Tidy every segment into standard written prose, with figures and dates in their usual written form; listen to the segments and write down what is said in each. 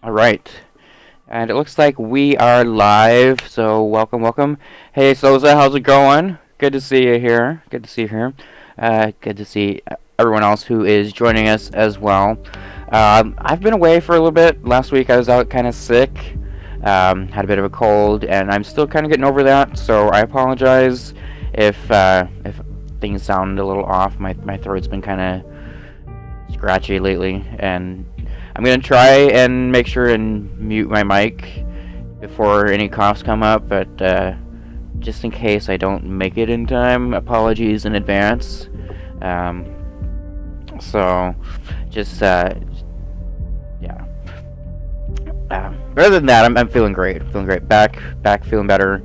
All right. And it looks like we are live, so welcome. Hey, Soza, how's it going? Good to see you here. Good to see you here. Good to see everyone else who is joining us as well. I've been away for a little bit. Last week I was out kind of sick. Had a bit of a cold, and I'm still kind of getting over that, so I apologize if things sound a little off. My throat's been kind of scratchy lately, and I'm gonna try and make sure and mute my mic before any coughs come up, but just in case I don't make it in time, apologies in advance. So, just yeah. Other than that, I'm feeling great. Feeling great. Back, feeling better.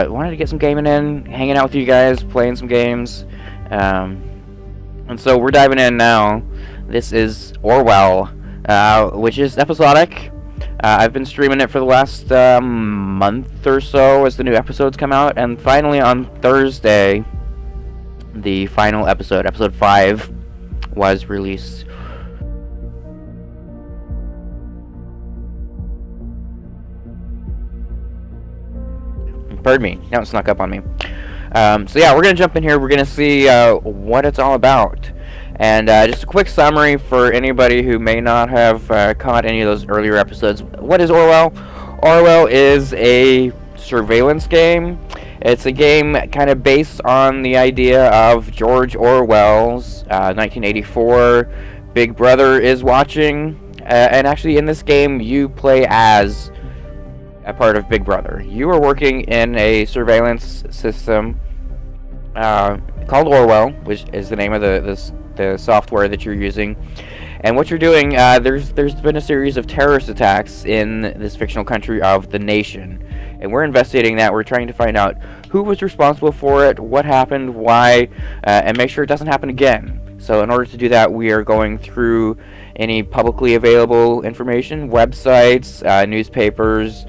Wanted to get some gaming in, hanging out with you guys, playing some games. And so we're diving in now. This is Orwell, which is episodic. I've been streaming it for the last month or so as the new episodes come out, and finally on Thursday, the final episode, episode 5, was released. Pardon me, now it snuck up on me. So yeah, we're going to jump in here, we're going to see what it's all about. And just a quick summary for anybody who may not have caught any of those earlier episodes. What is Orwell? Orwell is a surveillance game. It's a game kind of based on the idea of George Orwell's 1984 Big Brother is watching. And actually in this game you play as a part of Big Brother. You are working in a surveillance system called Orwell, which is the name of the software that you're using. And what you're doing, there's been a series of terrorist attacks in this fictional country of the nation, and we're investigating that. We're trying to find out who was responsible for it, what happened, why, and make sure it doesn't happen again. So in order to do that, we are going through any publicly available information, websites, newspapers,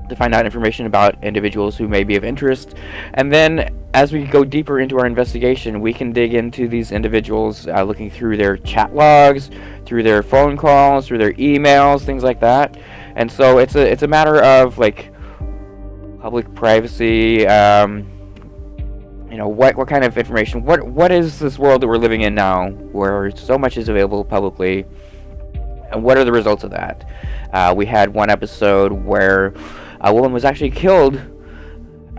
to find out information about individuals who may be of interest. And then as we go deeper into our investigation, we can dig into these individuals, looking through their chat logs, through their phone calls, through their emails, things like that. And so it's a matter of like public privacy, what kind of information, what is this world that we're living in now where so much is available publicly, and what are the results of that? We had one episode where a woman was actually killed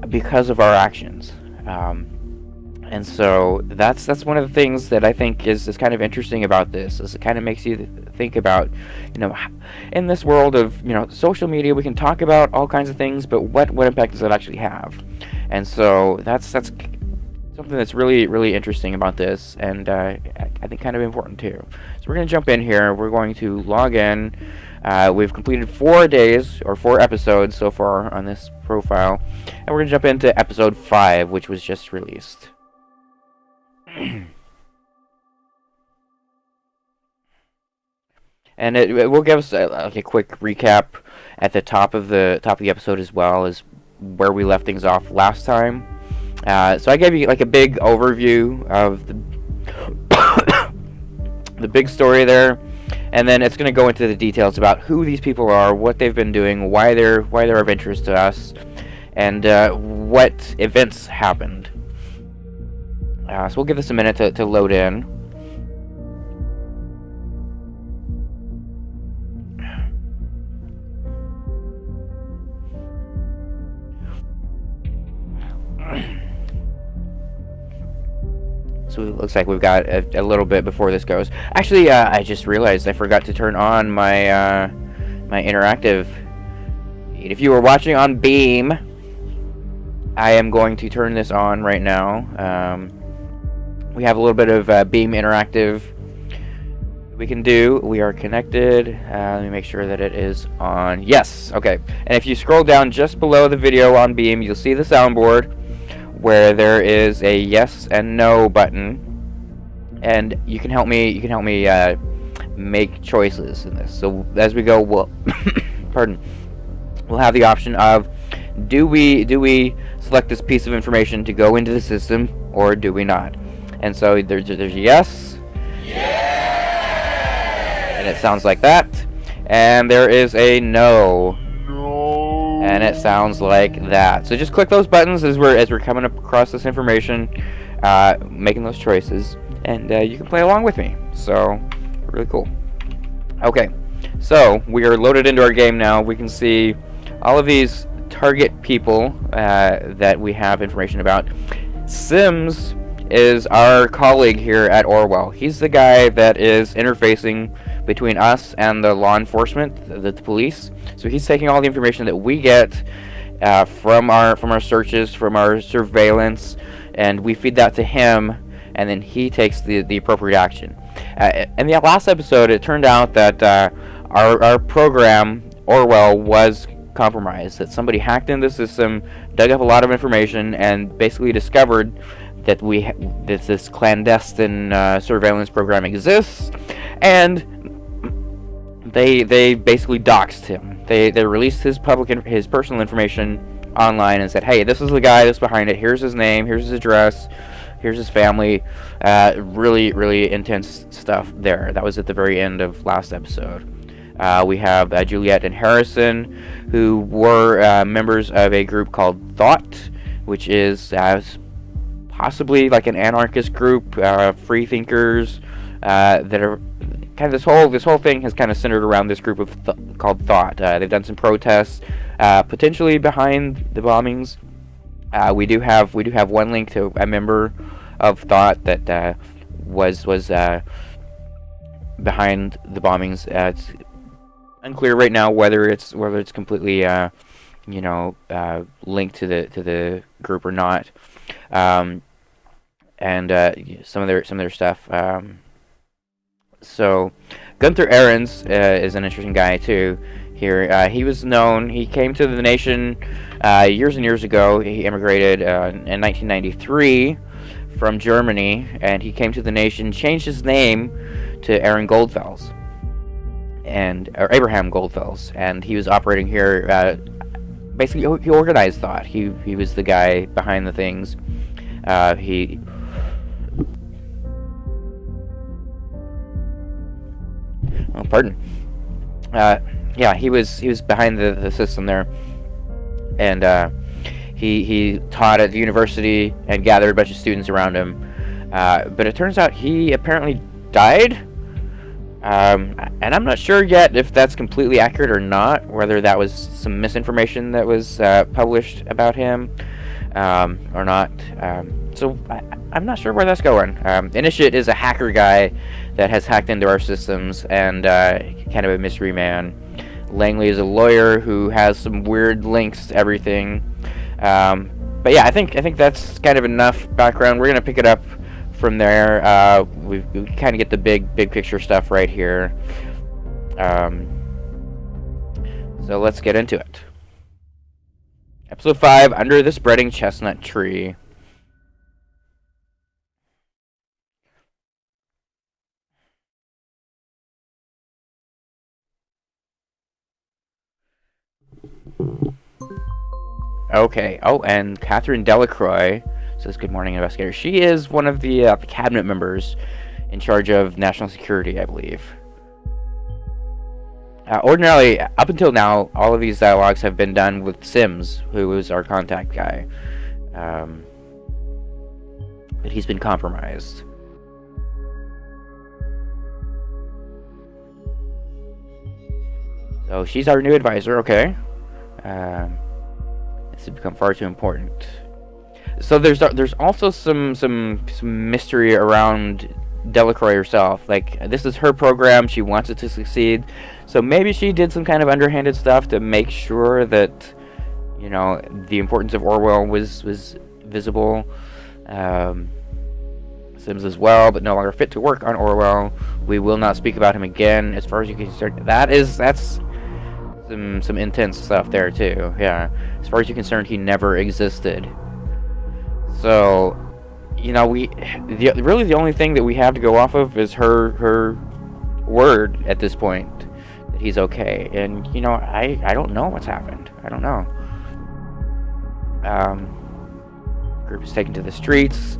because of our actions, and so that's one of the things that I think is kind of interesting about this. Is it kind of makes you think about, in this world of social media, we can talk about all kinds of things, but what impact does it actually have? And so that's something that's really interesting about this, and I think kind of important too. So we're going to jump in here. We're going to log in. We've completed 4 days, or 4 episodes so far on this profile, and we're going to jump into episode 5, which was just released. And it will give us a quick recap at the top of the episode, as well as where we left things off last time. So I gave you like a big overview of the big story there. And then it's going to go into the details about who these people are, what they've been doing, why they're of interest to us, and what events happened. So we'll give this a minute to load in. So it looks like we've got a little bit before this goes. Actually, I just realized I forgot to turn on my my interactive feed. If you were watching on Beam, I am going to turn this on right now. We have a little bit of Beam interactive we can do. We are connected. Let me make sure that it is on. Yes, okay. And if you scroll down just below the video on Beam, you'll see the soundboard, where there is a yes and no button, and you can help me make choices in this. So as we go, we'll we'll have the option of, do we select this piece of information to go into the system, or do we not? And so there's yes, and it sounds like that. And there is a no. No. And it sounds like that. So just click those buttons as we're coming across this information, making those choices, and you can play along with me. So really cool. Okay, so we are loaded into our game now. We can see all of these target people that we have information about. Sims is our colleague here at Orwell. He's the guy that is interfacing between us and the law enforcement, the police. So he's taking all the information that we get from our searches, from our surveillance, and we feed that to him, and then he takes the appropriate action. In the last episode, it turned out that our program, Orwell, was compromised. That somebody hacked into the system, dug up a lot of information, and basically discovered that this clandestine surveillance program exists, and they basically doxed him. They released his personal information online and said, hey, this is the guy that's behind it. Here's his name. Here's his address. Here's his family. Really, really intense stuff there. That was at the very end of last episode. We have Juliet and Harrison, who were members of a group called Thought, which is possibly like an anarchist group, free thinkers that are kind of this whole thing has kind of centered around this group of called Thought. They've done some protests, potentially behind the bombings. We do have one link to a member of Thought that was behind the bombings. It's unclear right now whether it's completely linked to the group or not. And some of their stuff. So Gunther Ahrens is an interesting guy too. Here, he was known. He came to the nation years and years ago. He immigrated in 1993 from Germany, and he came to the nation, changed his name to Aaron Goldfels, or Abraham Goldfels, and he was operating here. Basically, he organized Thought. He was the guy behind the things. Pardon. Yeah, he was behind the system there, and he taught at the university and gathered a bunch of students around him. But it turns out he apparently died, and I'm not sure yet if that's completely accurate or not. Whether that was some misinformation that was published about him or not. So I'm not sure where that's going. Initiate is a hacker guy that has hacked into our systems and kind of a mystery man. Langley is a lawyer who has some weird links to everything. But yeah, I think that's kind of enough background. We're gonna pick it up from there. We kind of get the big picture stuff right here. So let's get into it. Episode 5, Under the Spreading Chestnut Tree. Okay. Oh, and Catherine Delacroix says, "Good morning, investigator." She is one of the cabinet members in charge of national security, I believe. Ordinarily, up until now, all of these dialogues have been done with Sims, who is our contact guy. But he's been compromised. So she's our new advisor. Okay. This has become far too important. So there's also some mystery around Delacroix herself. Like, this is her program. She wants it to succeed. So maybe she did some kind of underhanded stuff to make sure that, the importance of Orwell was visible. Sims as well, but no longer fit to work on Orwell. We will not speak about him again. As far as you can concerned, that's some intense stuff there too. Yeah, as far as you're concerned, he never existed. So, really the only thing that we have to go off of is her word at this point that he's okay. And I don't know what's happened. I don't know. Group is taken to the streets.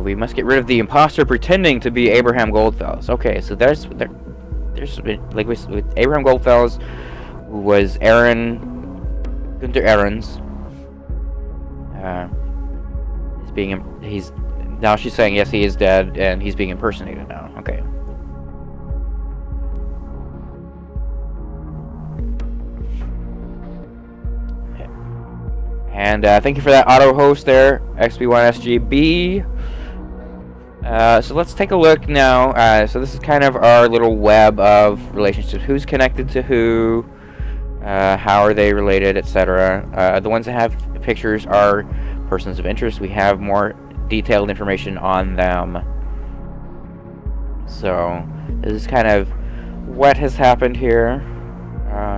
We must get rid of the imposter pretending to be Abraham Goldfellows. Okay, so there's like with Abraham Goldfellows, who was Gunther Ahrens. He's now she's saying yes, he is dead, and he's being impersonated now. Okay. And thank you for that auto host there, XB1SGB. So let's take a look now. So this is kind of our little web of relationships. Who's connected to who? How are they related, etc. The ones that have pictures are persons of interest. We have more detailed information on them. So this is kind of what has happened here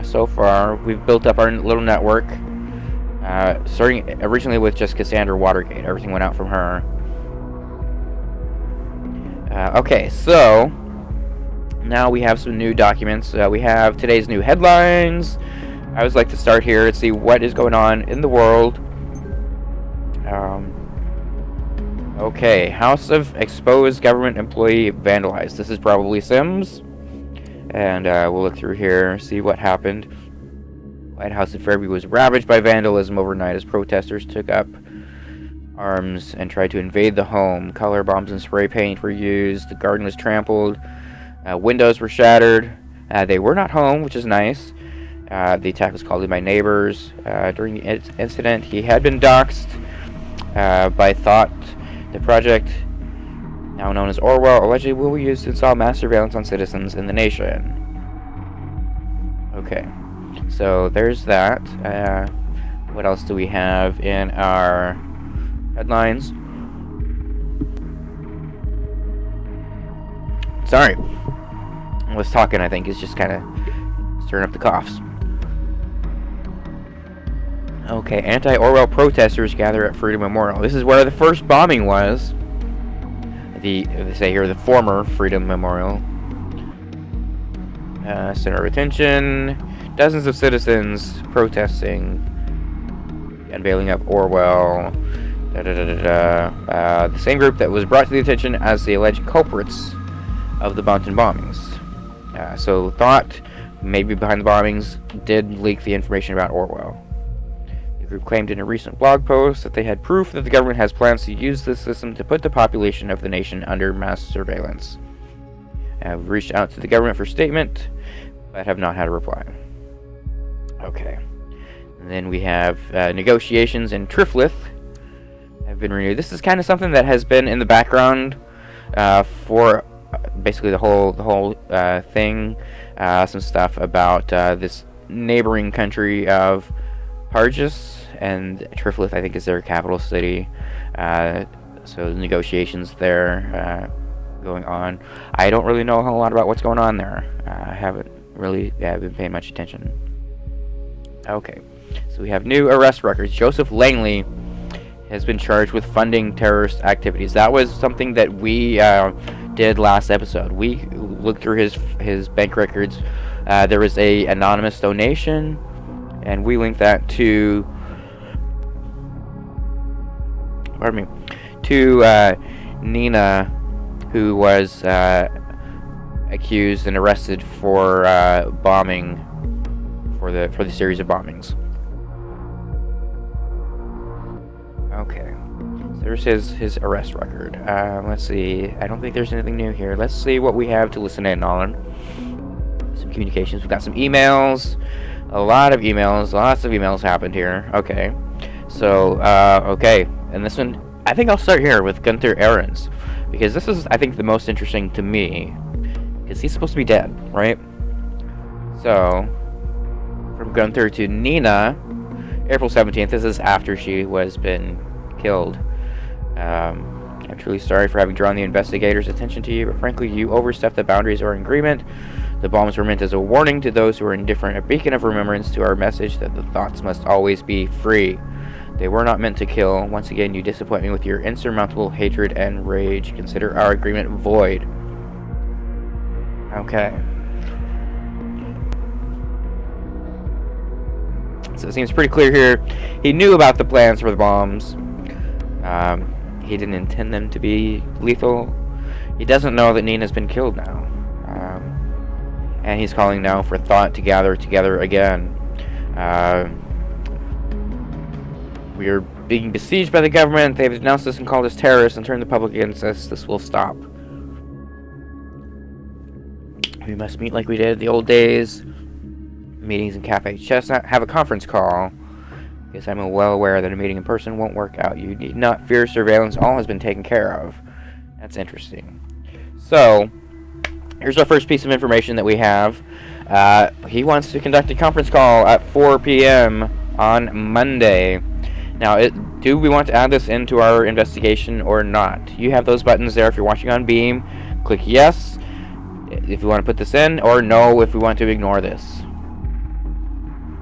so far. We've built up our little network. Starting originally with just Cassandra Watergate. Everything went out from her. Okay, so now we have some new documents. We have today's new headlines. I always like to start here and see what is going on in the world. Okay, House of Exposed Government Employee Vandalized. This is probably Sims. And we'll look through here, see what happened. White House in Fairview was ravaged by vandalism overnight as protesters took up arms and tried to invade the home. Color bombs and spray paint were used. The garden was trampled. Windows were shattered. They were not home, which is nice. The attack was called in by neighbors. During the incident, he had been doxxed by Thought. The project, now known as Orwell, allegedly will be used to install mass surveillance on citizens in the nation. Okay. So there's that. What else do we have in our headlines? Sorry. I was talking, I think, is just kind of stirring up the coughs. Okay, anti-Orwell protesters gather at Freedom Memorial. This is where the first bombing was. They say here, the former Freedom Memorial. Center of attention. Dozens of citizens protesting, unveiling up Orwell. The same group that was brought to the attention as the alleged culprits of the Mountain bombings. So Thought, maybe behind the bombings, did leak the information about Orwell. The group claimed in a recent blog post that they had proof that the government has plans to use this system to put the population of the nation under mass surveillance. We've reached out to the government for statement, but have not had a reply. Okay. And then we have negotiations in Triflith have been renewed. This is kind of something that has been in the background for basically the whole thing. Some stuff about this neighboring country of Hargis, and Triflith, I think, is their capital city. So the negotiations there going on. I don't really know a whole lot about what's going on there. I haven't really been paying much attention. Okay, so we have new arrest records. Joseph Langley has been charged with funding terrorist activities. That was something that we did last episode. We looked through his bank records. There was a anonymous donation, and we linked that to, Nina, who was accused and arrested for bombing, for the series of bombings. Okay, so there's his arrest record. Let's see. I don't think there's anything new here. Let's see what we have to listen in on. Some communications. We've got some emails. A lot of emails. Lots of emails happened here. Okay. So, okay. And this one, I think I'll start here with Gunther Ahrens, because this is, I think, the most interesting to me, because he's supposed to be dead, right? So, from Gunther to Nina, April 17th. This is after she was been killed. I'm truly sorry for having drawn the investigators' attention to you, but frankly, you overstepped the boundaries of our agreement. The bombs were meant as a warning to those who are indifferent, a beacon of remembrance to our message that the thoughts must always be free. They were not meant to kill. Once again, you disappoint me with your insurmountable hatred and rage. Consider our agreement void. Okay. So it seems pretty clear here. He knew about the plans for the bombs. he didn't intend them to be lethal. He doesn't know that Nina's been killed now. And he's calling now for Thought to gather together again. We are being besieged by the government. They've denounced us and called us terrorists and turned the public against us. This will stop. We must meet like we did the old days. Meetings in Cafe Chestnut. Have a conference call. Because I'm well aware that a meeting in person won't work out. You need not fear surveillance. All has been taken care of. That's interesting. So, here's our first piece of information that we have. He wants to conduct a conference call at 4 p.m. on Monday. Now, do we want to add this into our investigation or not? You have those buttons there if you're watching on Beam. Click yes if you want to put this in, or no if we want to ignore this.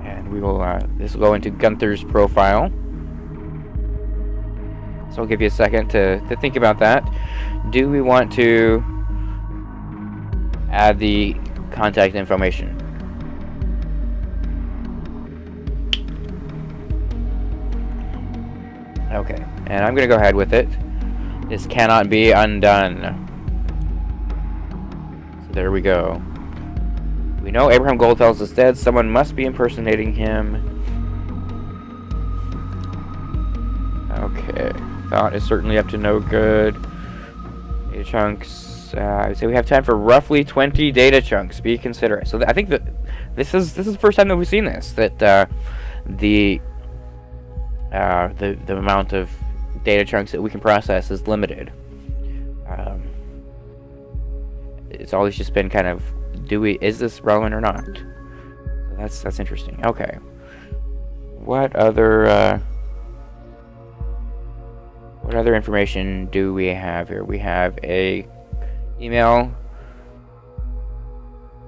And we will, this will go into Gunther's profile. So I'll give you a second to think about that. Do we want to add the contact information? Okay, and I'm going to go ahead with it. This cannot be undone. So there we go. We know Abraham Goldfels is dead. Someone must be impersonating him. Okay, Thought is certainly up to no good. Data chunks. I would say we have time for roughly 20 data chunks. Be considerate. So I think that this is the first time that we've seen this. That the amount of data chunks that we can process is limited. It's always just been kind of, is this relevant or not? So that's interesting. Okay. What other information do we have here? We have a email.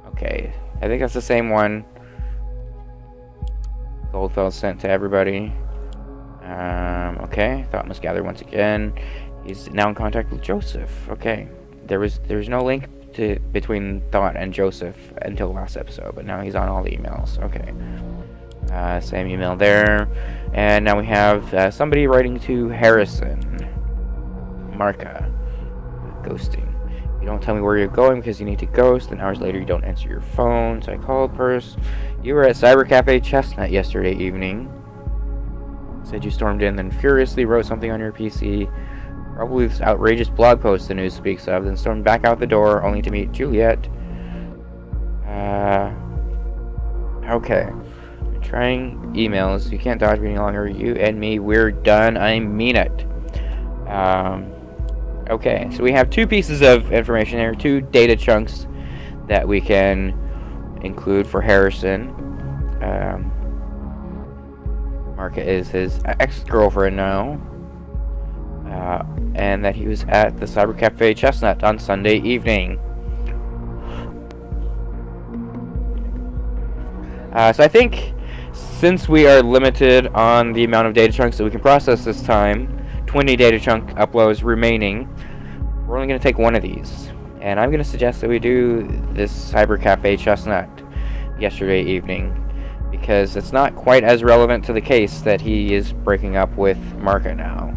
Okay, I think that's the same one Goldfeld sent to everybody. Okay, Thought must gather once again. He's now in contact with Joseph. Okay, there's no link between Thought and Joseph until the last episode, but now he's on all the emails. Okay, same email there, and now we have somebody writing to Harrison. Marca, ghosting. You don't tell me where you're going because you need to ghost, and hours later you don't answer your phone. So I called first. You were at Cyber Cafe Chestnut yesterday evening. Said you stormed in, then furiously wrote something on your PC. Probably this outrageous blog post the news speaks of, then stormed back out the door only to meet Juliet. Okay. I'm trying emails. You can't dodge me any longer. You and me, we're done. I mean it. Okay, so we have two pieces of information there, two data chunks that we can include for Harrison. Marca is his ex-girlfriend now. And that he was at the Cyber Cafe Chestnut on Sunday evening. So I think since we are limited on the amount of data chunks that we can process this time, 20 data chunk uploads remaining, we're only going to take one of these. And I'm going to suggest that we do this Cyber Cafe Chestnut yesterday evening, because it's not quite as relevant to the case that he is breaking up with Marca now.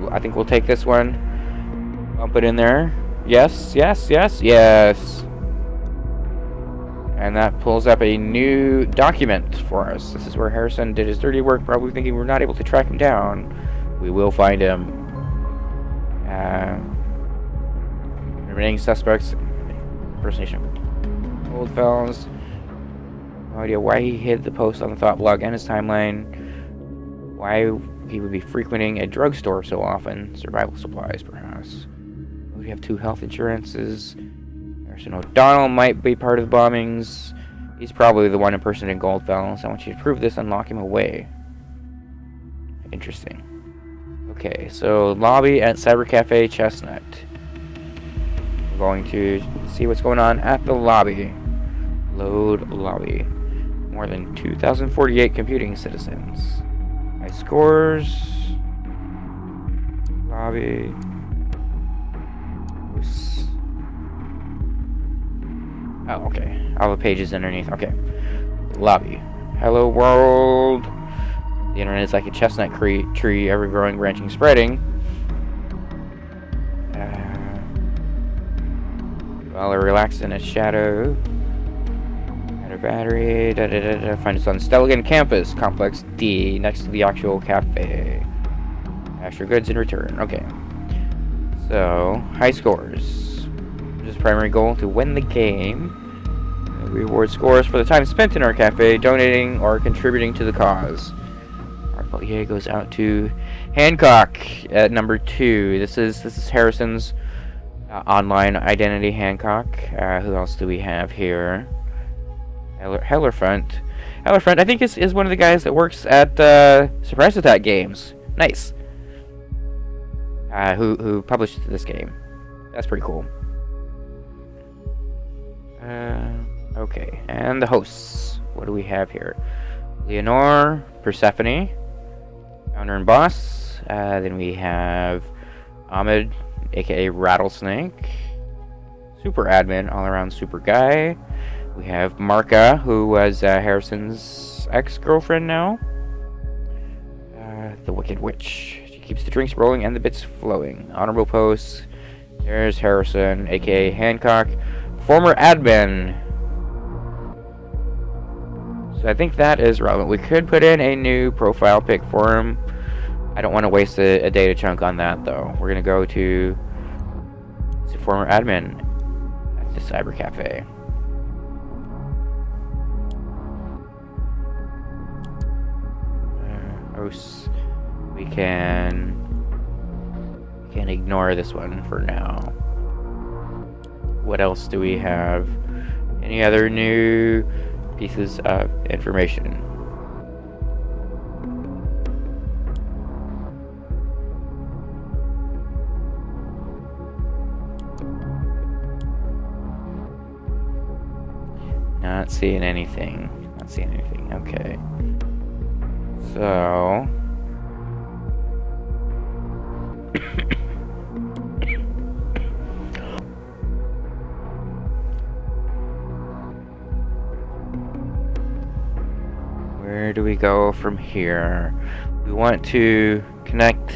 I think we'll take this one, bump it in there. Yes. And that pulls up a new document for us. This is where Harrison did his dirty work, probably thinking we're not able to track him down. We will find him. Remaining suspects, impersonation. Goldfels. No idea why he hid the post on the Thought blog and his timeline. Why he would be frequenting a drugstore so often. Survival supplies, perhaps. We have 2 health insurances. Harrison O'Donnell might be part of the bombings. He's probably the one impersonating Goldfels. I want you to prove this and lock him away. Interesting. Okay, so lobby at Cyber Cafe Chestnut. We're going to see what's going on at the lobby. Load lobby. More than 2,048 computing citizens. My scores. Lobby. Oh, okay. All the pages underneath. Okay. Lobby. Hello world. The internet is like a chestnut tree, ever growing, branching, spreading. While I relax in its shadow. Battery. Find us on Stelligan Campus, Complex D, next to the actual cafe. Cash your goods in return. Okay. So, high scores. This primary goal to win the game. Reward scores for the time spent in our cafe, donating or contributing to the cause. Our Peltier goes out to Hancock at number 2. This is Harrison's online identity. Hancock. Who else do we have here? Hellerfront. Hellerfront, I think, is one of the guys that works at Surprise Attack Games. Nice. Who published this game. That's pretty cool. Okay, and the hosts. What do we have here? Leonore, Persephone, founder and boss. Then we have Ahmed, aka Rattlesnake. Super admin, all around super guy. We have Marka, who was Harrison's ex-girlfriend now. The Wicked Witch. She keeps the drinks rolling and the bits flowing. Honorable posts. There's Harrison, aka Hancock. Former admin. So I think that is relevant. We could put in a new profile pic for him. I don't want to waste a data chunk on that, though. We're going to go to former admin at the Cyber Cafe. We can ignore this one for now. What else do we have? Any other new pieces of information? Not seeing anything. Not seeing anything. Okay. So where do we go from here? We want to connect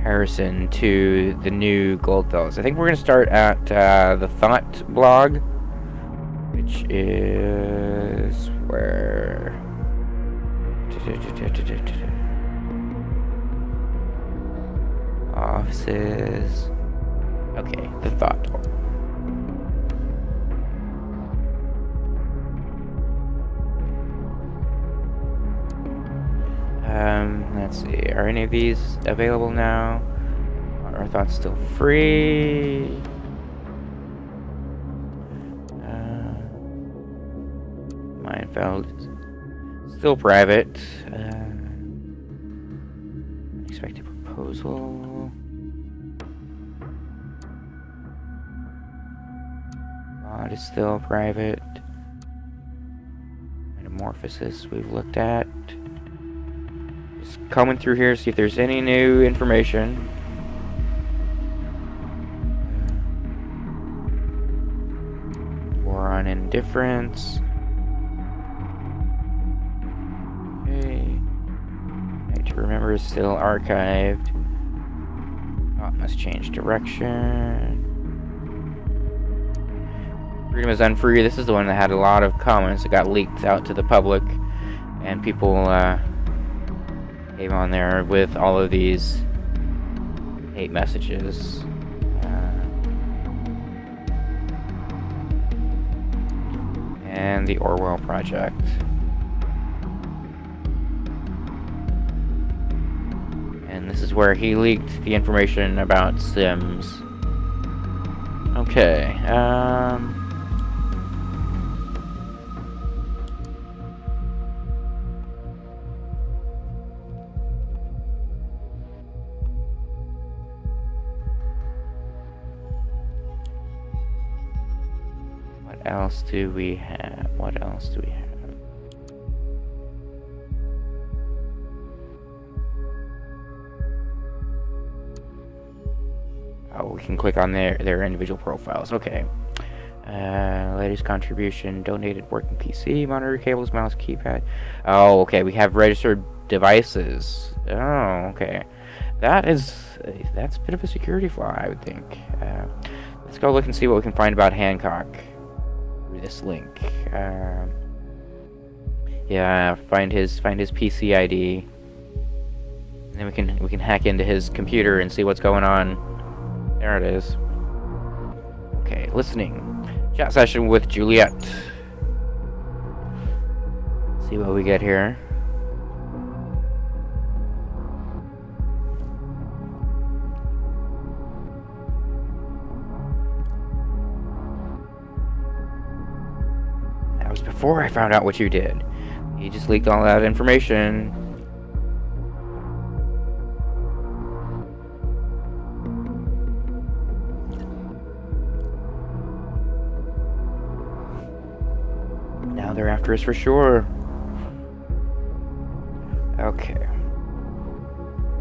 Harrison to the new Goldfellows. I think we're going to start at the Thought blog, which is where... Offices. Okay, the Thought. Let's see. Are any of these available now? Are Thoughts still free? Mindfeld is still private. Expected proposal. God is still private. Metamorphosis we've looked at. Just coming through here, see if there's any new information. War on Indifference. Remember is still archived. Oh, must change direction. Freedom is Unfree. This is the one that had a lot of comments that got leaked out to the public, and people came on there with all of these hate messages. And the Orwell Project. This is where he leaked the information about Sims. Okay, what else do we have? What else do we have? Oh, we can click on their individual profiles. Okay. Latest contribution, donated working PC, monitor, cables, mouse, keypad. Oh, okay. We have registered devices. Oh, okay. That's a bit of a security flaw, I would think. Let's go look and see what we can find about Hancock through this link. Yeah, find his PC ID. And then we can hack into his computer and see what's going on. There it is. Okay, listening. Chat session with Juliet. See what we get here. That was before I found out what you did. You just leaked all that information. Now they're after us for sure. Okay.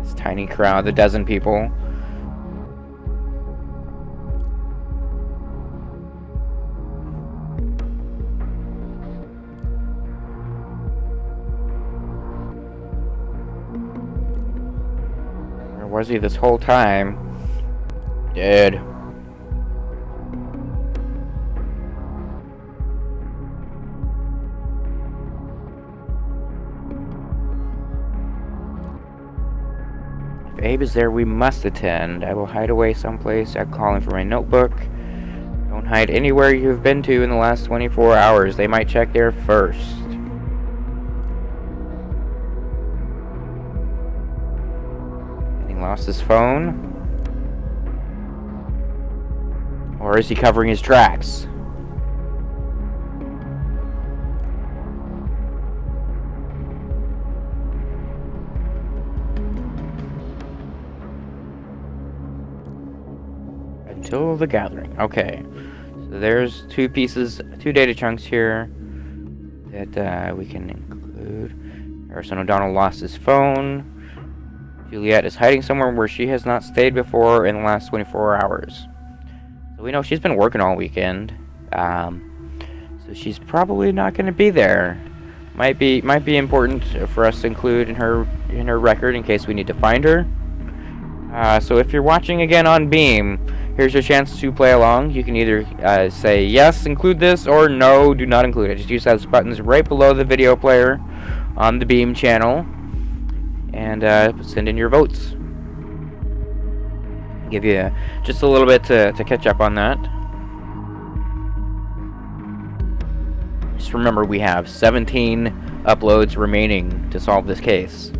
This tiny crowd, the dozen people. Where was he this whole time? Dead. If Abe is there, we must attend. I will hide away someplace. I'm calling for my notebook. Don't hide anywhere you have been to in the last 24 hours. They might check there first. And he lost his phone? Or is he covering his tracks? Until the gathering. Okay. So there's two data chunks here that we can include. Harrison O'Donnell lost his phone. Juliet is hiding somewhere where she has not stayed before in the last 24 hours. So we know she's been working all weekend. So she's probably not going to be there. Might be important for us to include in her record in case we need to find her. So if you're watching again on Beam, here's your chance to play along. You can either say yes, include this, or no, do not include it. Just use those buttons right below the video player on the Beam channel, and send in your votes. Give you just a little bit to catch up on that. Just remember, we have 17 uploads remaining to solve this case.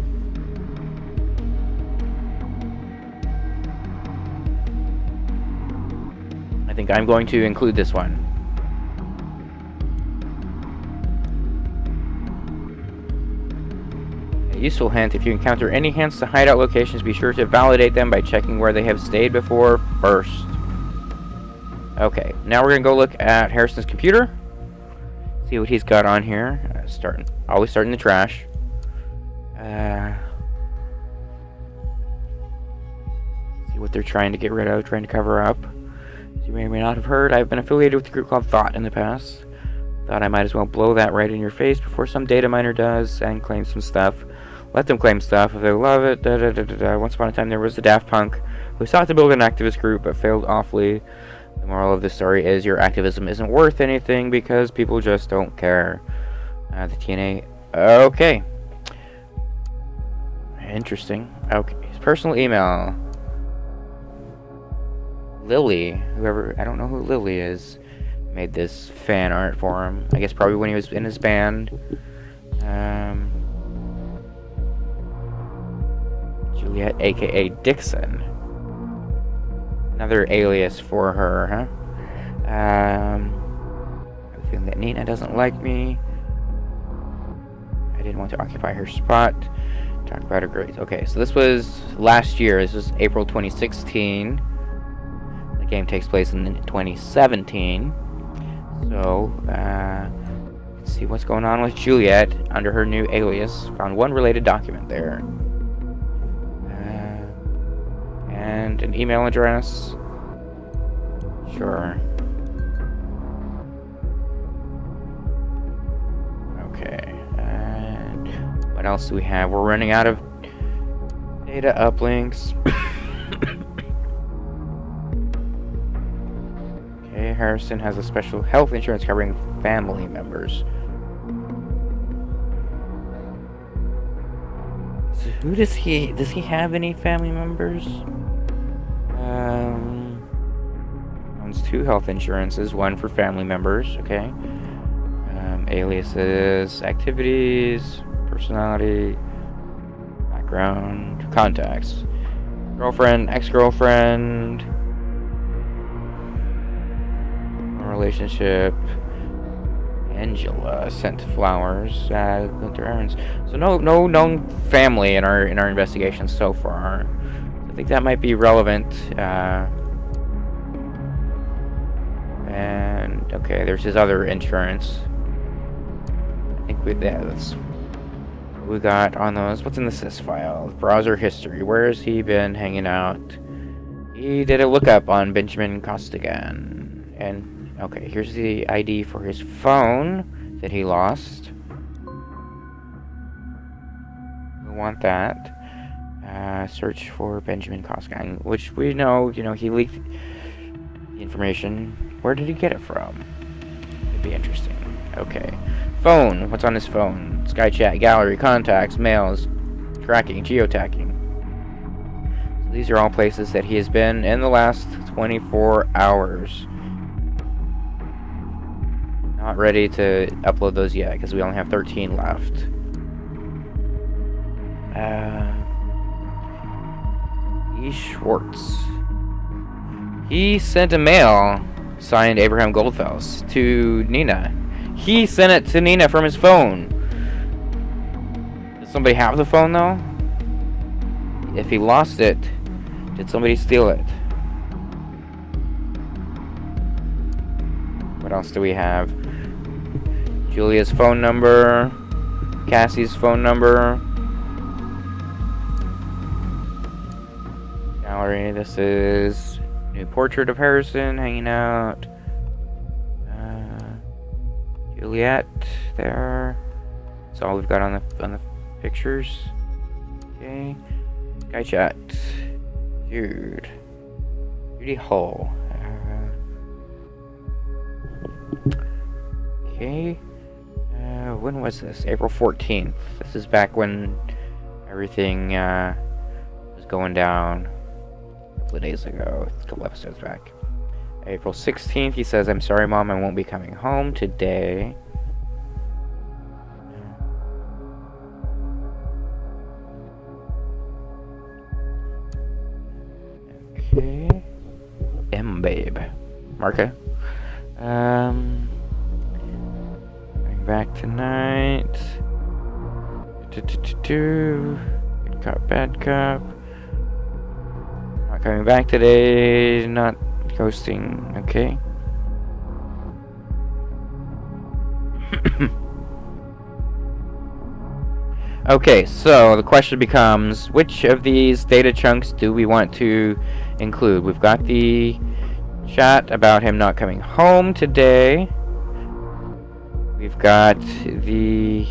I think I'm going to include this one. A useful hint: if you encounter any hints to hideout locations, be sure to validate them by checking where they have stayed before first. Okay, now we're gonna go look at Harrison's computer. See what he's got on here. Always starting the trash. See what they're trying to get rid of, trying to cover up. You may or may not have heard, I've been affiliated with a group called Thought in the past. Thought I might as well blow that right in your face before some data miner does and claim some stuff. Let them claim stuff if they love it. Once upon a time there was a Daft Punk who sought to build an activist group but failed awfully. The moral of the story is your activism isn't worth anything because people just don't care. The TNA. Okay. Interesting. Okay. His personal email. Lily, I don't know who Lily is, made this fan art for him. I guess probably when he was in his band. Juliet, aka Dixon. Another alias for her, huh? I'm feeling that Nina doesn't like me. I didn't want to occupy her spot. Talk about her grades. Okay, so this was last year. This was April 2016. Game takes place in 2017, so let's see what's going on with Juliet under her new alias. Found one related document there, and an email address. Sure. Okay, and what else do we have? We're running out of data uplinks. Okay, Harrison has a special health insurance covering family members. So who does he have any family members? Owns 2 health insurances, 1 for family members, okay. Aliases, activities, personality, background, contacts. Girlfriend, ex-girlfriend, relationship. Angela sent flowers, Winter errands. So no known family in our investigation so far. I think that might be relevant. And okay, there's his other insurance. I think that's what we got on those. What's in the sys file? Browser history. Where has he been hanging out? He did a lookup on Benjamin Costigan. And okay, here's the ID for his phone that he lost. We want that. Search for Benjamin Costigan, which we know, he leaked the information. Where did he get it from? It'd be interesting. Okay. Phone. What's on his phone? SkyChat, gallery, contacts, mails, tracking, geotagging. So these are all places that he has been in the last 24 hours. Not ready to upload those yet because we only have 13 left. E. Schwartz. He sent a mail signed Abraham Goldfels to Nina. He sent it to Nina from his phone. Does somebody have the phone though? If he lost it, did somebody steal it? What else do we have? Julia's phone number, Cassie's phone number. Gallery, this is new portrait of Harrison hanging out. Juliet there. That's all we've got on the pictures. Okay. SkyChat. Judy Hull. Okay. When was this? April 14th. This is back when everything was going down a couple of days ago. A couple episodes back. April 16th, he says, "I'm sorry, Mom, I won't be coming home today." Okay. M-Babe. Marka. Coming back tonight. Good cop, bad cop. Not coming back today. Not ghosting. Okay. Okay, so the question becomes, which of these data chunks do we want to include? We've got the chat about him not coming home today. We've got the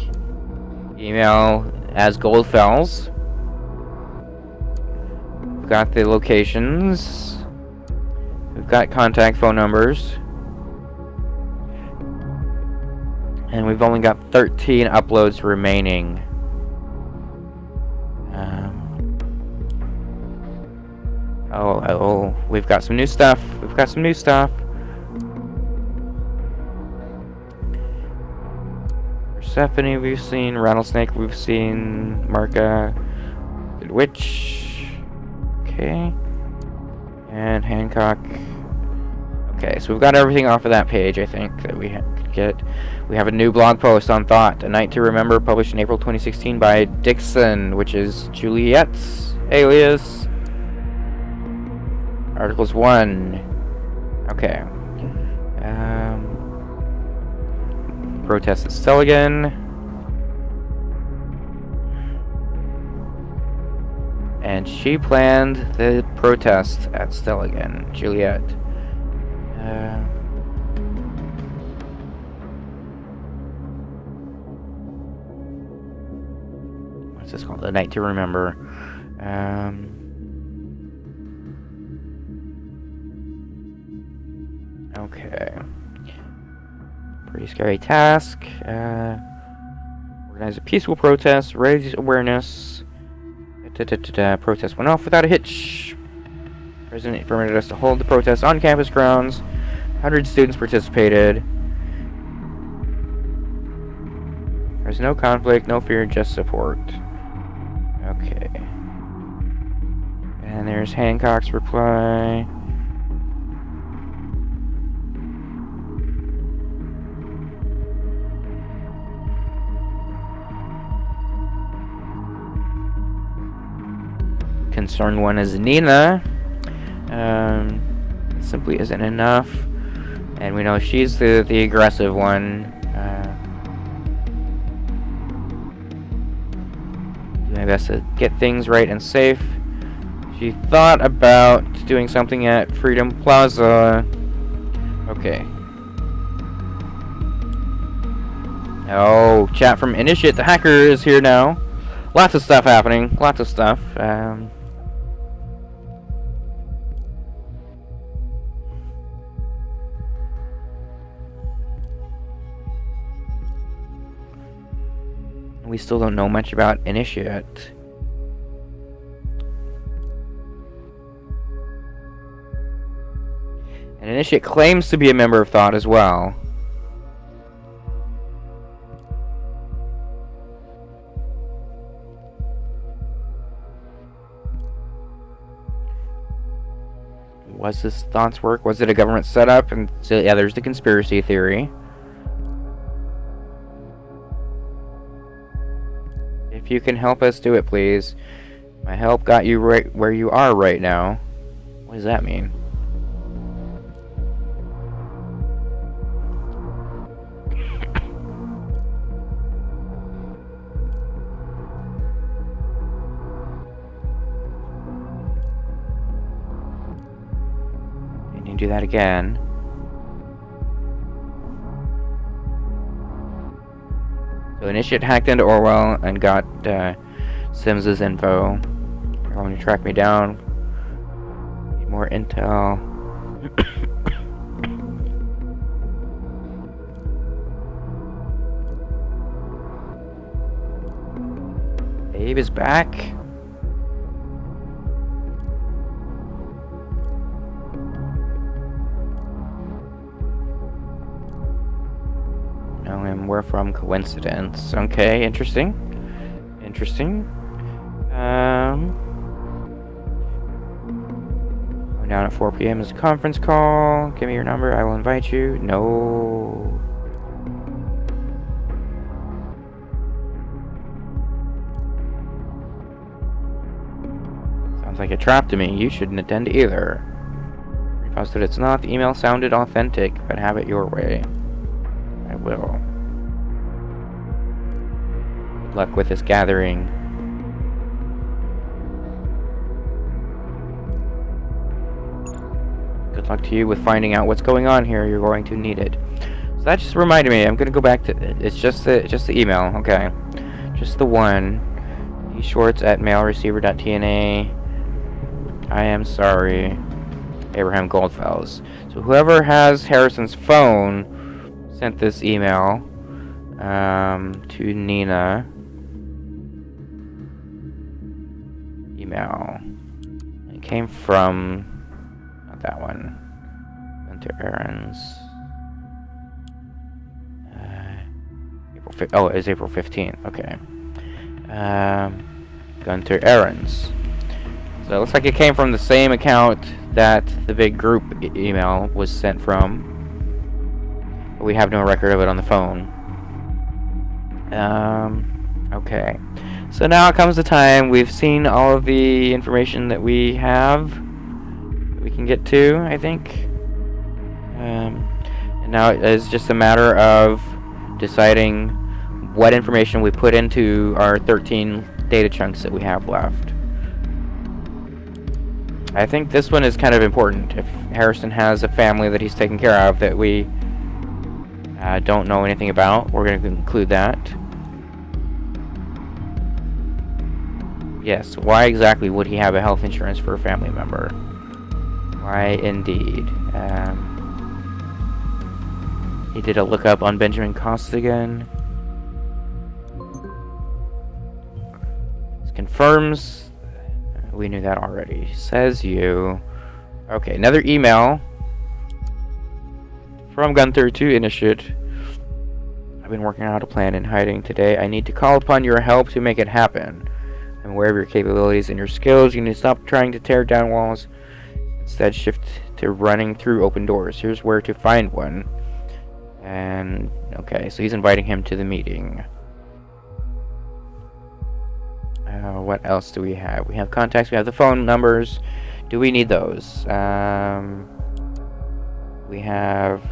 email as Goldfels. We've got the locations. We've got contact phone numbers. And we've only got 13 uploads remaining. We've got some new stuff. Persephone we've seen, Rattlesnake we've seen, Marka, Good Witch, okay, and Hancock. Okay, so we've got everything off of that page, I think, that we could get. We have a new blog post on Thought, A Night to Remember, published in April 2016 by Dixon, which is Juliet's alias. Articles 1. Okay. Protest at Stelligan. And she planned the protest at Stelligan, Juliet. what's this called? The Night to Remember. Okay. Pretty scary task. Organize a peaceful protest. Raise awareness. Protest went off without a hitch. President permitted us to hold the protest on campus grounds. 100 students participated. There's no conflict, no fear, just support. Okay. And there's Hancock's reply. Concerned one is Nina. Simply isn't enough. And we know she's the aggressive one. Do my best to get things right and safe. She thought about doing something at Freedom Plaza. Okay. Oh, chat from Initiate the Hacker is here now. Lots of stuff happening. Lots of stuff. We still don't know much about Initiate. And Initiate claims to be a member of Thought as well. Was this Thought's work? Was it a government setup? And so, yeah, there's the conspiracy theory. If you can help us, do it, please. My help got you right where you are right now. What does that mean? Can you do that again? So Initiate hacked into Orwell and got Sims's info. They're going to track me down. Need more intel. Abe is back. Know him, we're from coincidence. Okay, interesting. Interesting. Going down at 4 p.m. is a conference call. Give me your number, I will invite you. No. Sounds like a trap to me. You shouldn't attend either. Repost that it's not. The email sounded authentic, but have it your way. I will. Good luck with this gathering. Good luck to you with finding out what's going on here. You're going to need it. So that just reminded me. I'm gonna go back to it's just the email. Okay, just the one. dshorts@mailreceiver.tna. I am sorry, Abraham Goldfels. So whoever has Harrison's phone sent this email to Nina. Email. It came from not that one. Gunter Ahrens. It was April 15th. Okay. Gunter Ahrens. So it looks like it came from the same account that the big group email was sent from. But we have no record of it on the phone. Okay. So now comes the time. We've seen all of the information that we have. That we can get to, I think. And now it is just a matter of deciding what information we put into our 13 data chunks that we have left. I think this one is kind of important. If Harrison has a family that he's taking care of that we don't know anything about, we're going to include that. Yes, why exactly would he have a health insurance for a family member? Why indeed? He did a lookup on Benjamin Costigan. This confirms. We knew that already. Says you. Okay, another email from Gunther to Initiate. I've been working out a plan in hiding today. I need to call upon your help to make it happen. I'm aware of your capabilities and your skills. You need to stop trying to tear down walls. Instead, shift to running through open doors. Here's where to find one. And, okay, so he's inviting him to the meeting. What else do we have? We have contacts. We have the phone numbers. Do we need those? We have...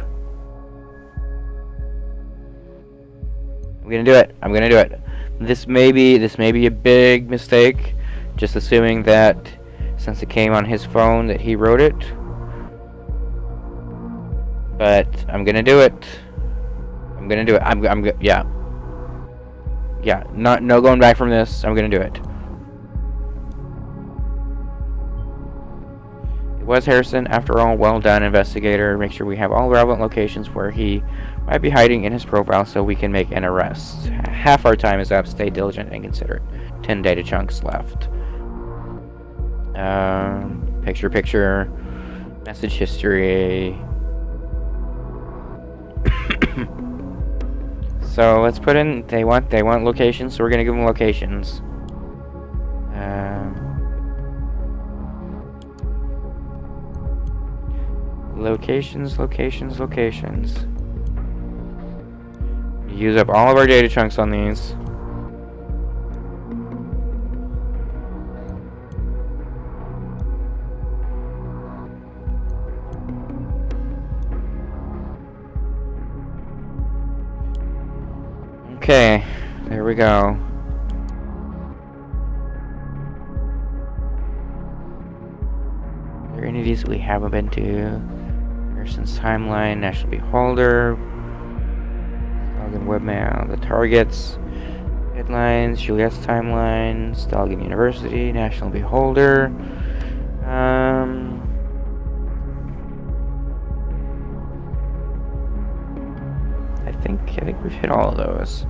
I'm gonna do it. I'm gonna do it. This may be a big mistake. Just assuming that since it came on his phone that he wrote it. But I'm gonna do it. I'm gonna do it. Yeah. Yeah. No going back from this. I'm gonna do it. It was Harrison, after all. Well done, investigator. Make sure we have all relevant locations where he might be hiding in his profile so we can make an arrest. Half our time is up. Stay diligent and considerate. 10 data chunks left. Picture, message history. So let's put in. They want locations, so we're gonna give them locations. Locations. Use up all of our data chunks on these. Okay, there we go. Are there any of these we haven't been to? Harrison's timeline, National Beholder, Stallion Webmail, the targets, headlines, Juliet's timeline, Stallion University, National Beholder. I think we've hit all of those.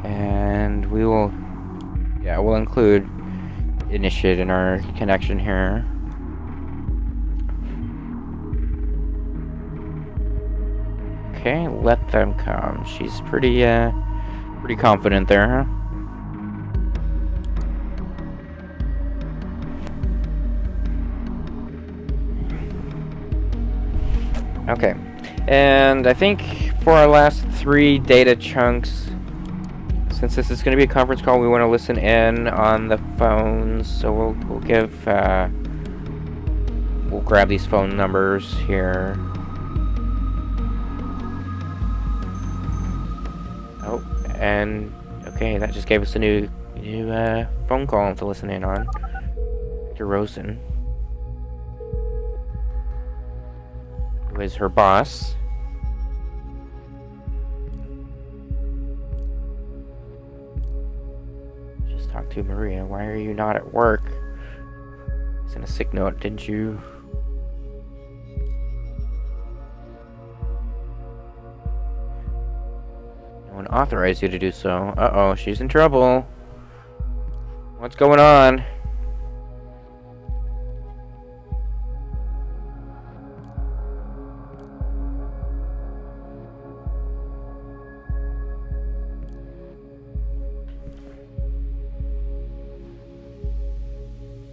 And we'll include Initiate in our connection here. Okay, let them come. She's pretty confident there, huh? Okay, and I think for our last 3 data chunks, since this is going to be a conference call, we want to listen in on the phones, so we'll grab these phone numbers here. Oh, and okay, that just gave us a new phone call to listen in on. Dr. Rosen, who is her boss. Talk to Maria. Why are you not at work? Sent a sick note, didn't you? No one authorized you to do so. Uh-oh, she's in trouble. What's going on?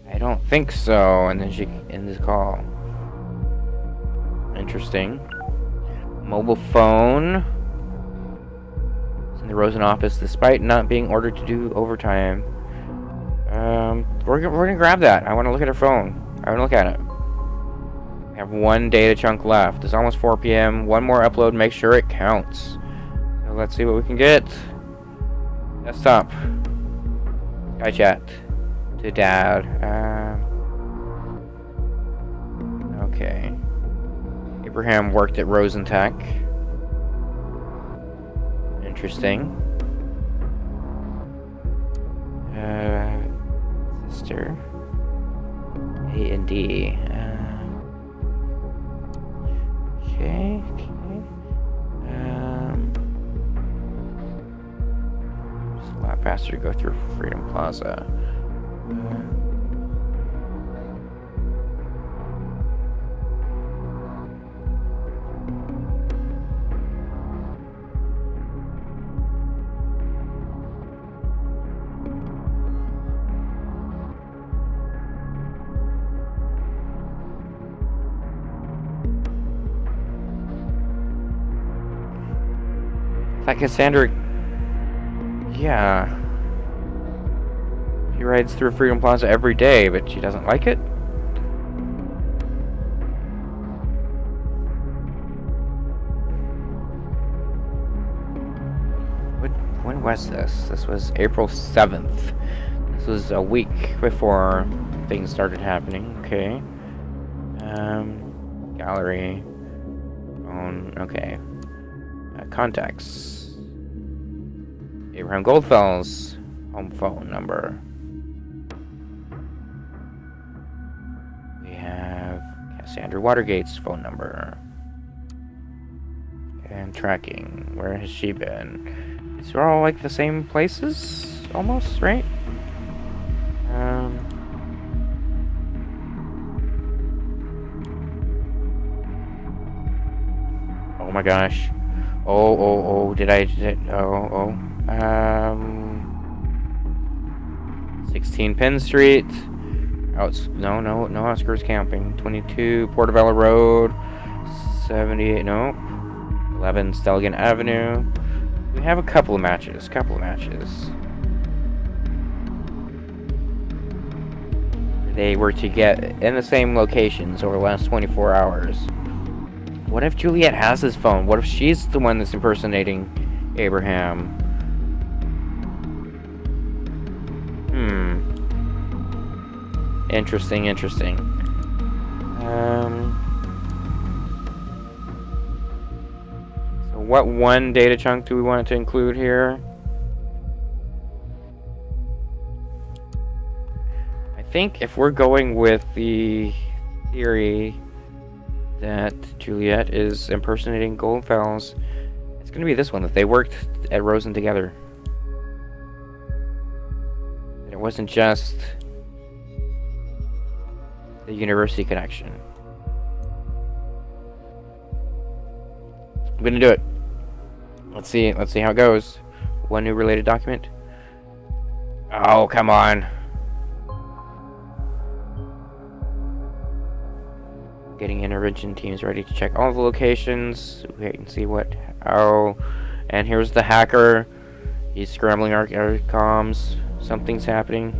I don't think so. And then she ends the call. Interesting. Mobile phone. It's in the Rosen office, despite not being ordered to do overtime. We're gonna grab that. I want to look at her phone. I want to look at it. I have one data chunk left. It's almost 4 p.m. One more upload. Make sure it counts. So let's see what we can get. Desktop. Sky chat. To dad. Okay. Abraham worked at Rosentech. Interesting. Sister. A and D. Okay. Just a lot faster to go through Freedom Plaza. Like Cassandra, yeah. She rides through Freedom Plaza every day, but she doesn't like it? When was this? This was April 7th. This was a week before things started happening. Okay. Gallery. Phone. Okay. Contacts. Abraham Goldfell's home phone number. We have Cassandra Watergate's phone number. And tracking. Where has she been? These are all like the same places? Almost, right? Oh my gosh. Oh, did 16 Penn Street. No outskirts camping. 22 Portobello Road. 78, nope. 11 Stelligan Avenue. We have a couple of matches. They were to get in the same locations over the last 24 hours. What if Juliet has his phone? What if she's the one that's impersonating Abraham? Interesting. So what one data chunk do we want to include here? I think if we're going with the theory that Juliet is impersonating Goldfels, it's going to be this one, that they worked at Rosen together. And it wasn't just the university connection. I'm going to do it. Let's see how it goes. One new related document. Oh, come on. Getting intervention teams ready to check all the locations. Wait and see what. Oh, and here's the hacker. He's scrambling our comms. Something's happening.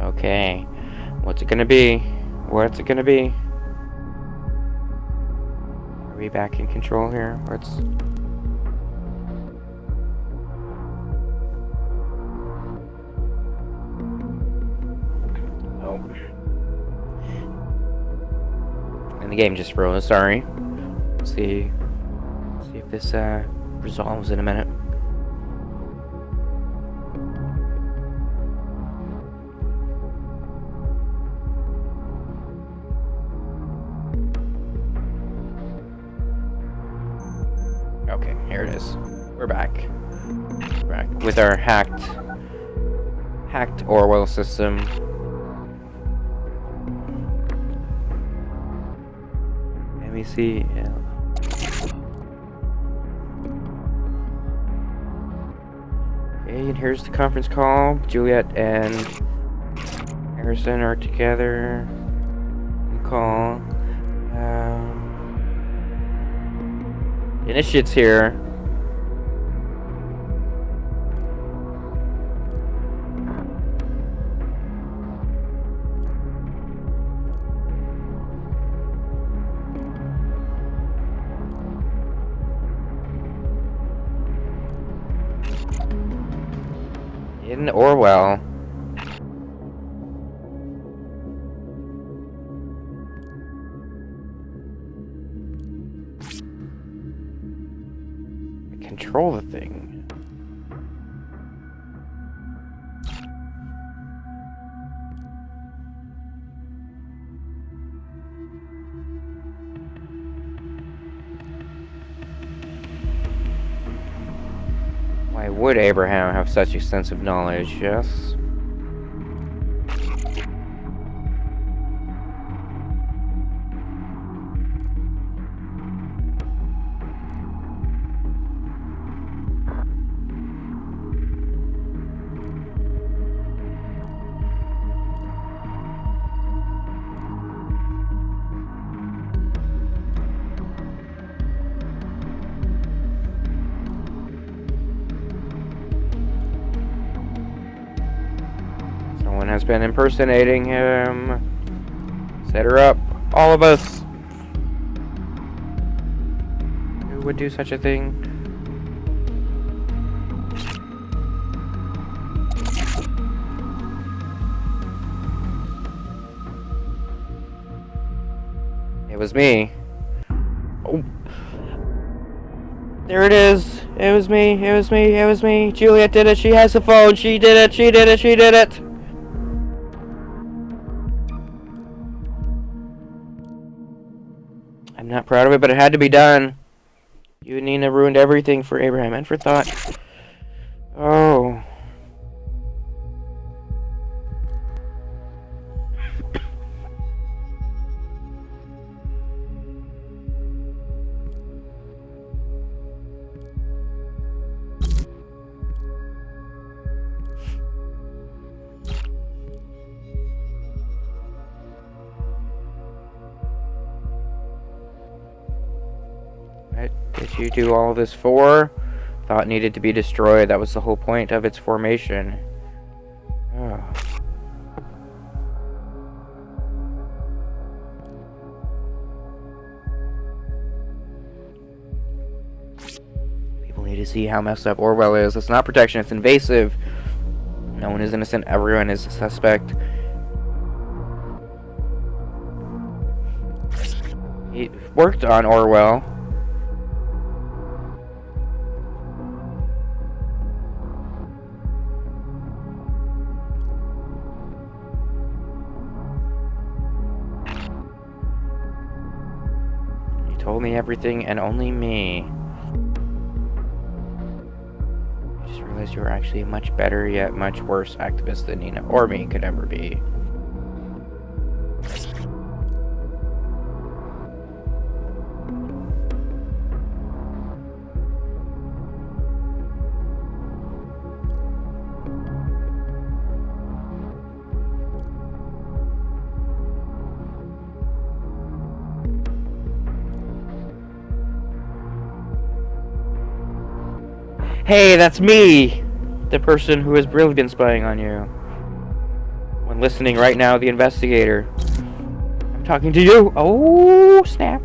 Okay, what's it gonna be? Are we back in control here? Oh. And the game just froze, sorry. Let's see if this resolves in a minute. Okay, here it is. We're back. With our hacked Orwell system. me see. Okay, and here's the conference call. Juliet and Harrison are together. Call. Initiate's here. In Orwell. Control the thing. Why would Abraham have such extensive knowledge? Yes. Someone has been impersonating him. Set her up. All of us. Who would do such a thing? It was me. Oh. There it is. It was me. It was me. It was me. Juliet did it. She has the phone. She did it. She did it. She did it. I'm not proud of it, but it had to be done. You and Nina ruined everything for Abraham and for Thought. Oh. What did you do all this for? Thought needed to be destroyed. That was the whole point of its formation. Oh. People need to see how messed up Orwell is. It's not protection, it's invasive. No one is innocent, everyone is a suspect. He worked on Orwell. He told me everything and only me. I just realized you were actually a much better yet much worse activist than Nina or me could ever be. Hey, that's me! The person who has really been spying on you. When listening right now, the investigator. I'm talking to you! Oh, snap.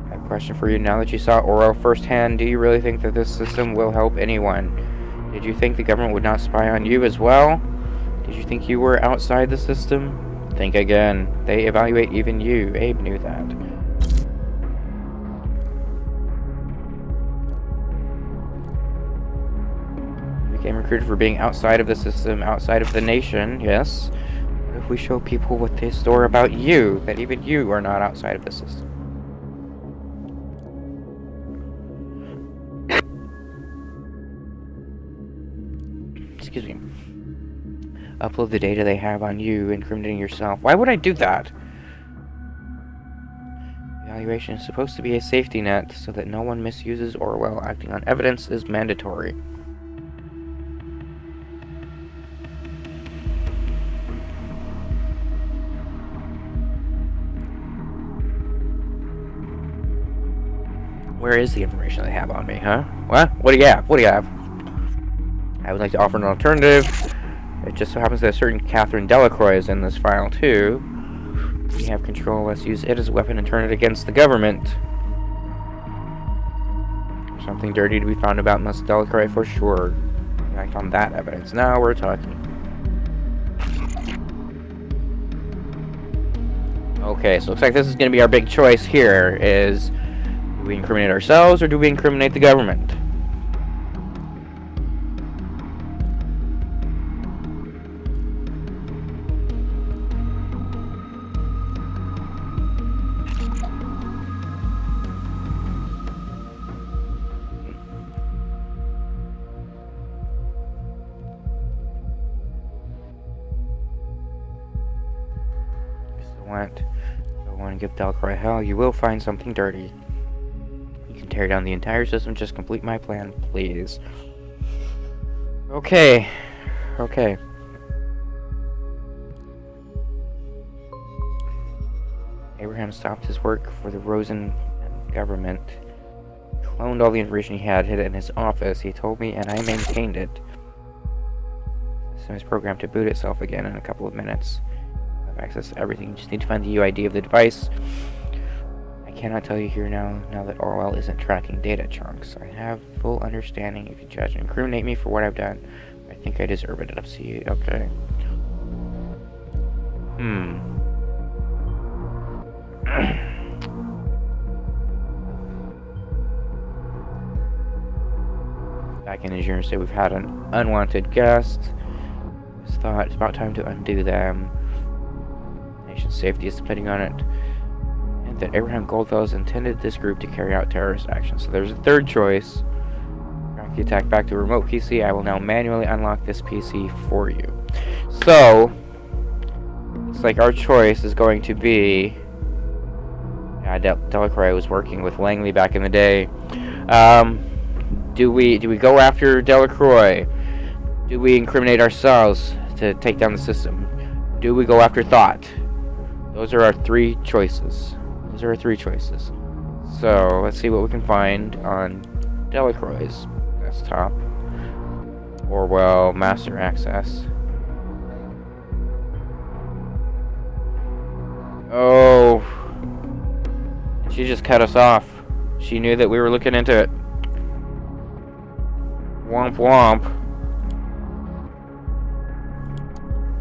I have a question for you. Now that you saw Orwell firsthand, do you really think that this system will help anyone? Did you think the government would not spy on you as well? Did you think you were outside the system? Think again. They evaluate even you. Abe knew that. You became recruited for being outside of the system, outside of the nation, yes. What if we show people what they store about you, that even you are not outside of the system? excuse me. Upload the data they have on you, incriminating yourself. Why would I do that? Evaluation is supposed to be a safety net so that no one misuses Orwell. Acting on evidence is mandatory. Where is the information they have on me, huh? What? What do you have? What do you have? I would like to offer an alternative. It just so happens that a certain Catherine Delacroix is in this file, too. We have control. Let's use it as a weapon and turn it against the government. Something dirty to be found about Miss Delacroix for sure. Act on that evidence. Now we're talking. Okay, so looks like this is going to be our big choice here, is do we incriminate ourselves or do we incriminate the government? Don't want to give Delacroix hell. You will find something dirty. You can tear down the entire system. Just complete my plan, please. Okay. Okay. Abraham stopped his work for the Rosen government. Cloned all the information he had, hid it in his office. He told me, and I maintained it. The system is programmed to boot itself again in a couple of minutes. Access to everything. You just need to find the UID of the device. I cannot tell you here now that Orwell isn't tracking data chunks. I have full understanding. If you judge and incriminate me for what I've done, I think I deserve it. Up to you. Okay. Back in Azure, say we've had an unwanted guest. Just thought it's about time to undo them. Nation's safety is depending on it, and that Abraham Goldfell's intended this group to carry out terrorist actions. So there's a third choice. Track the attack back to a remote PC. I will now manually unlock this PC for you. So it's like our choice is going to be. Yeah, Delacroix was working with Langley back in the day. Do we go after Delacroix? Do we incriminate ourselves to take down the system? Do we go after Thought? Those are our three choices. So, let's see what we can find on Delacroix's desktop. Orwell, Master Access. Oh. She just cut us off. She knew that we were looking into it. Womp womp.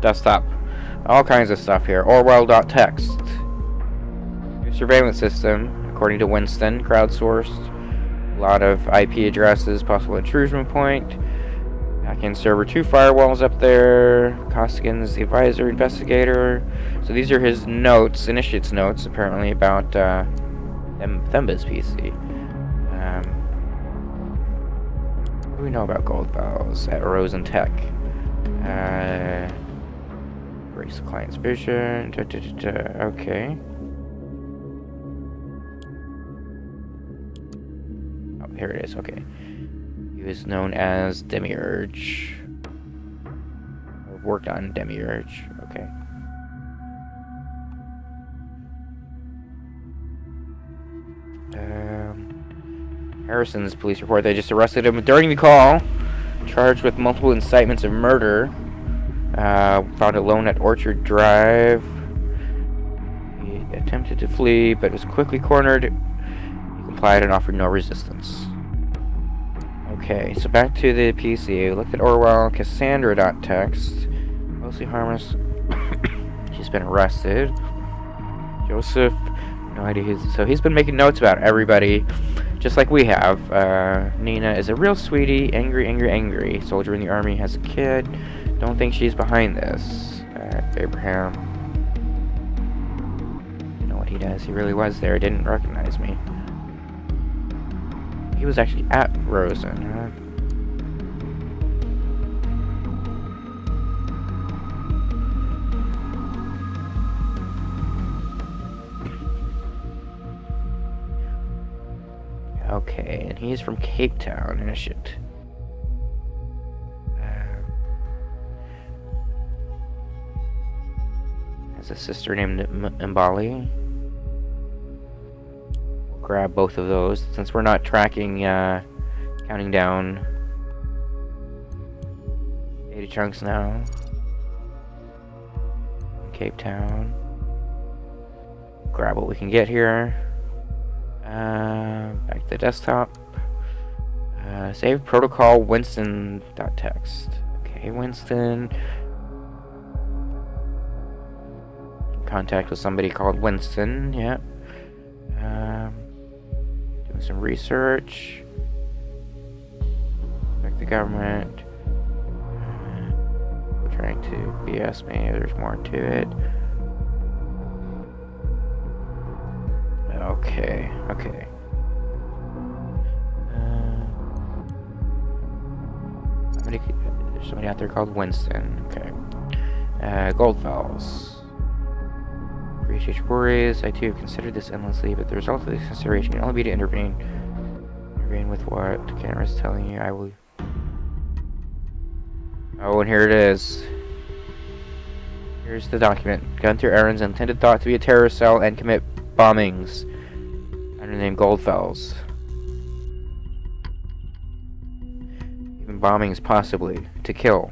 Desktop. All kinds of stuff here. Orwell.txt. New surveillance system, according to Winston, crowdsourced. A lot of IP addresses, possible intrusion point. Backend server 2 firewalls up there. Koskins, the advisor, investigator. So these are his notes, initiate's notes, apparently, about Themba's PC. What do we know about Goldfell's at Rosen Tech? Erase the client's vision. Okay. Oh, here it is. Okay. He was known as Demiurge. Or worked on Demiurge. Okay. Harrison's police report. They just arrested him during the call. Charged with multiple incitements of murder. Found alone at Orchard Drive. He attempted to flee, but was quickly cornered. He complied and offered no resistance. Okay, so back to the PC. We looked at Orwell, Cassandra.txt. Mostly harmless. She's been arrested. Joseph, no idea who's... So he's been making notes about everybody, just like we have. Nina is a real sweetie, angry. Soldier in the army, has a kid. Don't think she's behind this. Abraham. You know what he does? He really was there. Didn't recognize me. He was actually at Rosen, huh? Okay, and he's from Cape Town. And shit. Has a sister named Mbali. We'll grab both of those since we're not tracking, counting down data chunks now. Cape Town. Grab what we can get here. Back to the desktop. Save protocol Winston.txt. Okay, Winston. Contact with somebody called Winston. Yeah. Doing some research. Check the government. We're trying to BS me. There's more to it. Okay. Okay. There's somebody out there called Winston. Okay. Goldfells. Appreciate your worries. I too have considered this endlessly, but the result of this consideration can only be to intervene. Intervene with what? Camera's telling you I will. Oh, and here it is. Here's the document. Gun through errands, intended thought to be a terrorist cell and commit bombings. Under the name Goldfells. Even bombings, possibly. To kill.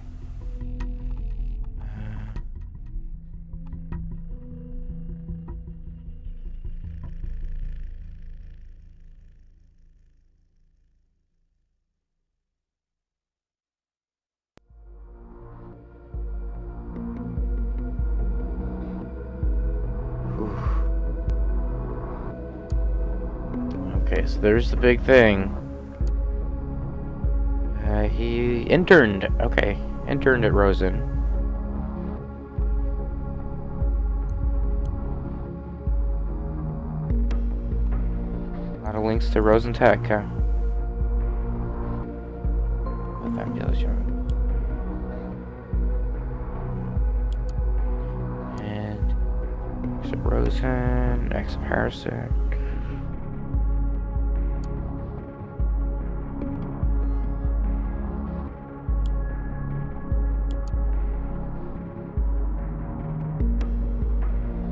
Okay, so there's the big thing. He interned. Okay, interned at Rosen. A lot of links to Rosen Tech, huh? And X of Rosen, X of Harrison.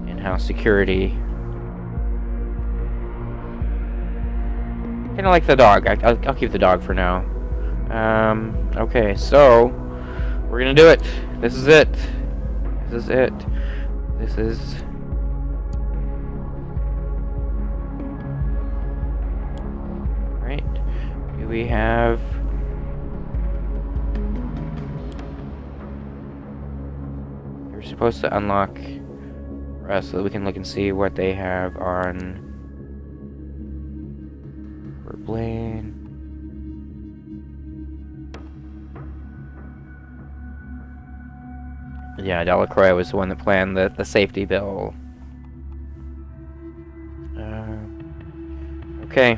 In-house security. Kind of like the dog. I'll keep the dog for now. Okay, so we're gonna do it. This is it. This is it. This is. Right. Do we have? We're supposed to unlock rest so that we can look and see what they have on. Blaine. Yeah, Delacroix was the one that planned the safety bill. Okay.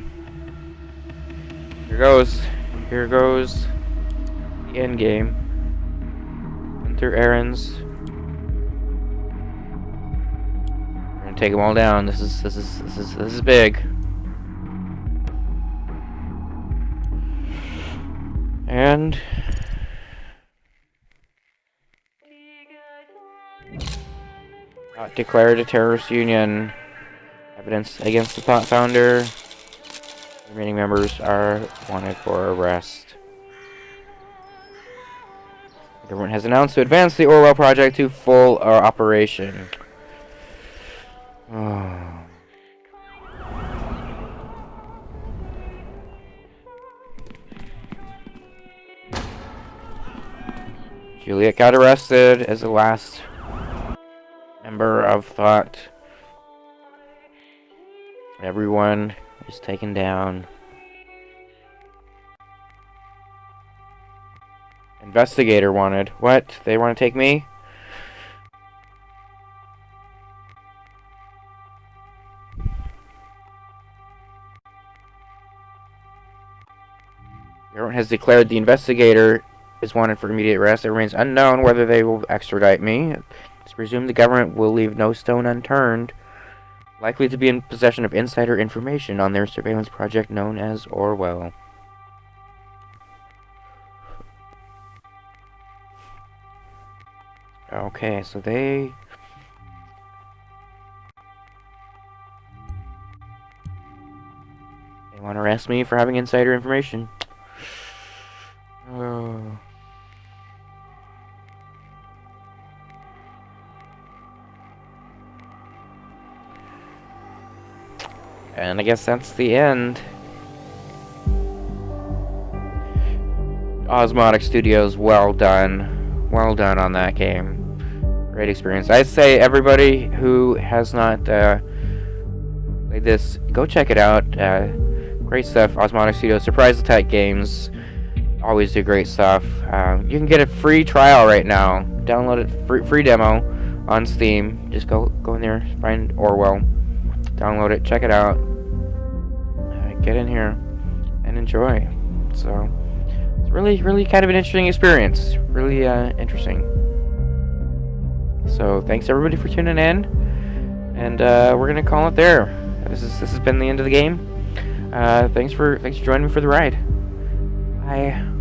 Here goes. Here goes the end game. Run through errands. We're gonna take them all down. This is big. And declared a terrorist union. Evidence against the thought founder. Remaining members are wanted for arrest. The government has announced to advance the Orwell project to full operation. Oh. Juliet got arrested as the last member of thought. Everyone is taken down. Investigator wanted. What? They want to take me? The government has declared the investigator is wanted for immediate arrest. It remains unknown whether they will extradite me. It's presumed the government will leave no stone unturned. likely to be in possession of insider information on their surveillance project known as Orwell. Okay, so they want to arrest me for having insider information. Oh. And I guess that's the end. Osmotic Studios, well done. Well done on that game. Great experience. I say everybody who has not played this, go check it out. Great stuff. Osmotic Studios, surprise attack games, always do great stuff. You can get a free trial right now. Download it, free demo on Steam. Just go in there, find Orwell, download it, check it out, get in here, and enjoy. So it's really kind of an interesting experience. Really interesting. So thanks everybody for tuning in, and we're gonna call it there. This has been the end of the game. Thanks for joining me for the ride. Bye.